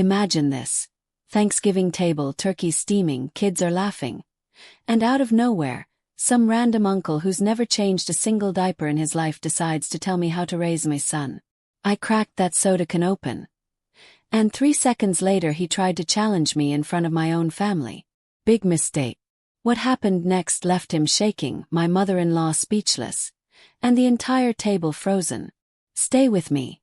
Imagine this. Thanksgiving table, turkey steaming, kids are laughing. And out of nowhere, some random uncle who's never changed a single diaper in his life decides to tell me how to raise my son. I cracked that soda can open. And 3 seconds later he tried to challenge me in front of my own family. Big mistake. What happened next left him shaking, my mother-in-law speechless, and the entire table frozen. Stay with me.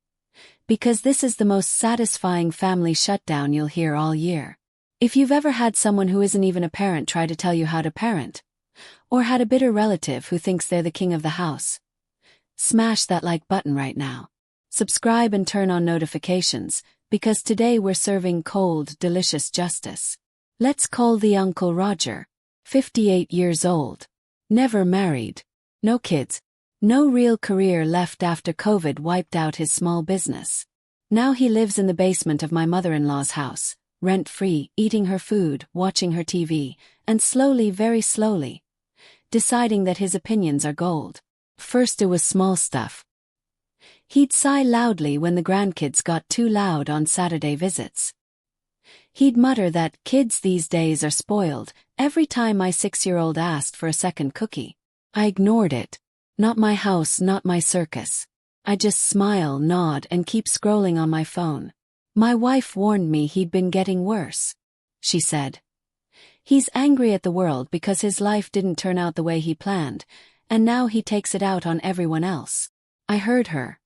Because this is the most satisfying family shutdown you'll hear all year. If you've ever had someone who isn't even a parent try to tell you how to parent, or had a bitter relative who thinks they're the king of the house, smash that like button right now. Subscribe and turn on notifications, because today we're serving cold, delicious justice. Let's call the Uncle Roger, 58 years old, never married, no kids, no real career left after COVID wiped out his small business. Now he lives in the basement of my mother-in-law's house, rent-free, eating her food, watching her TV, and slowly, very slowly, deciding that his opinions are gold. First it was small stuff. He'd sigh loudly when the grandkids got too loud on Saturday visits. He'd mutter that kids these days are spoiled every time my 6-year-old asked for a second cookie. I ignored it. Not my house, not my circus. I just smile, nod, and keep scrolling on my phone. My wife warned me he'd been getting worse. She said. He's angry at the world because his life didn't turn out the way he planned, and now he takes it out on everyone else. I heard her.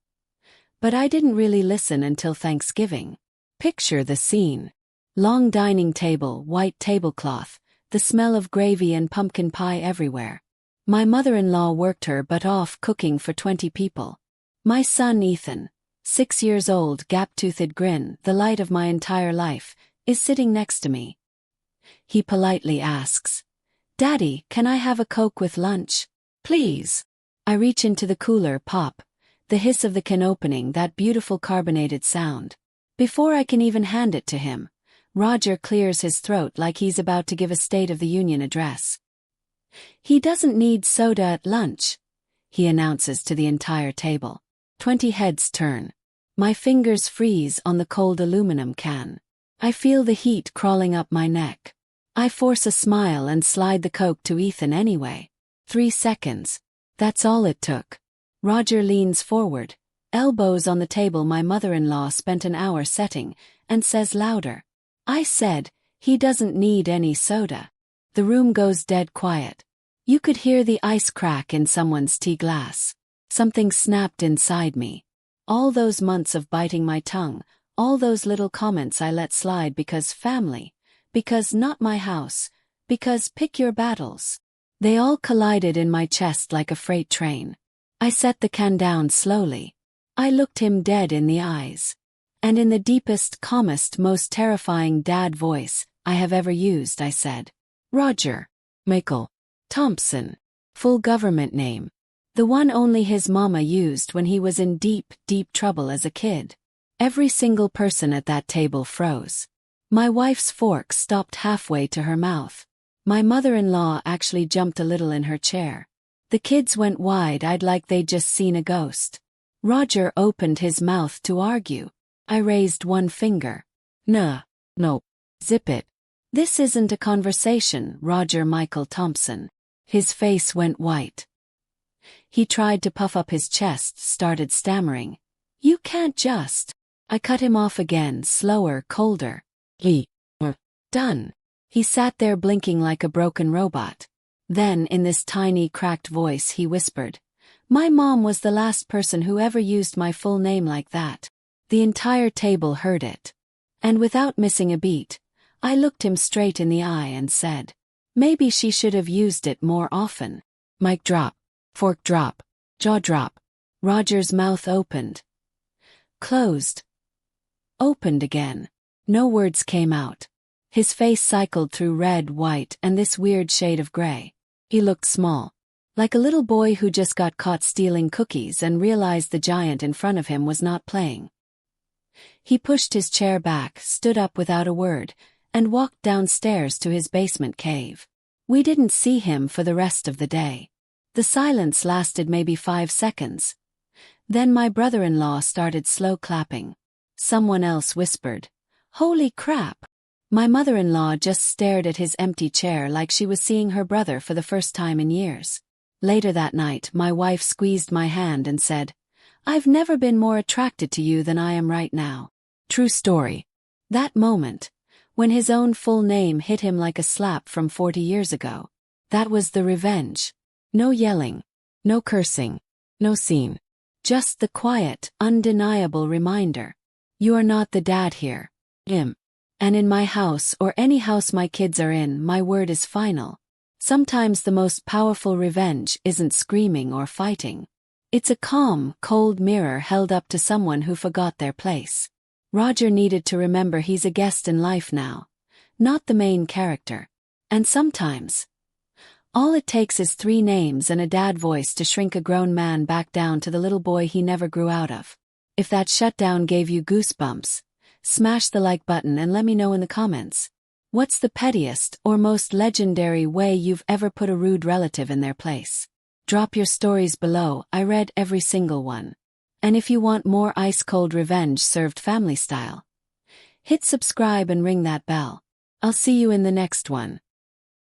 But I didn't really listen until Thanksgiving. Picture the scene. Long dining table, white tablecloth, the smell of gravy and pumpkin pie everywhere. My mother-in-law worked her butt off cooking for 20 people. My son Ethan, 6 years old, gap-toothed grin, the light of my entire life, is sitting next to me. He politely asks, "Daddy, can I have a Coke with lunch? Please." I reach into the cooler, pop, the hiss of the can opening, that beautiful carbonated sound. Before I can even hand it to him, Roger clears his throat like he's about to give a State of the Union address. "He doesn't need soda at lunch," he announces to the entire table. 20 heads turn. My fingers freeze on the cold aluminum can. I feel the heat crawling up my neck. I force a smile and slide the Coke to Ethan anyway. 3 seconds. That's all it took. Roger leans forward, elbows on the table my mother-in-law spent an hour setting, and says louder, "I said, he doesn't need any soda." The room goes dead quiet. You could hear the ice crack in someone's tea glass. Something snapped inside me. All those months of biting my tongue, all those little comments I let slide because family, because not my house, because pick your battles. They all collided in my chest like a freight train. I set the can down slowly. I looked him dead in the eyes. And in the deepest, calmest, most terrifying dad voice I have ever used, I said, "Roger Michael Thompson, full government name. The one only his mama used when he was in deep, deep trouble as a kid." Every single person at that table froze. My wife's fork stopped halfway to her mouth. My mother-in-law actually jumped a little in her chair. The kids went wide-eyed like they'd just seen a ghost. Roger opened his mouth to argue. I raised one finger. "No, zip it. This isn't a conversation, Roger Michael Thompson." His face went white. He tried to puff up his chest, started stammering. "You can't just..." I cut him off again, slower, colder. Done." He sat there blinking like a broken robot. Then, in this tiny, cracked voice, he whispered, "My mom was the last person who ever used my full name like that." The entire table heard it. And without missing a beat, I looked him straight in the eye and said, "Maybe she should have used it more often." Mic drop. Fork drop. Jaw drop. Roger's mouth opened. Closed. Opened again. No words came out. His face cycled through red, white, and this weird shade of gray. He looked small. Like a little boy who just got caught stealing cookies and realized the giant in front of him was not playing. He pushed his chair back, stood up without a word, and walked downstairs to his basement cave. We didn't see him for the rest of the day. The silence lasted maybe 5 seconds. Then my brother-in-law started slow clapping. Someone else whispered, Holy crap! My mother-in-law just stared at his empty chair like she was seeing her brother for the first time in years. Later that night, my wife squeezed my hand and said, "I've never been more attracted to you than I am right now." True story. That moment, when his own full name hit him like a slap from 40 years ago, that was the revenge. No yelling, no cursing, no scene. Just the quiet, undeniable reminder. You are not the dad here. Him. And in my house or any house my kids are in, my word is final. Sometimes the most powerful revenge isn't screaming or fighting. It's a calm, cold mirror held up to someone who forgot their place. Roger needed to remember he's a guest in life now, not the main character. And sometimes, all it takes is 3 names and a dad voice to shrink a grown man back down to the little boy he never grew out of. If that shutdown gave you goosebumps, smash the like button and let me know in the comments. What's the pettiest or most legendary way you've ever put a rude relative in their place? Drop your stories below, I read every single one. And if you want more ice-cold revenge served family style, hit subscribe and ring that bell. I'll see you in the next one.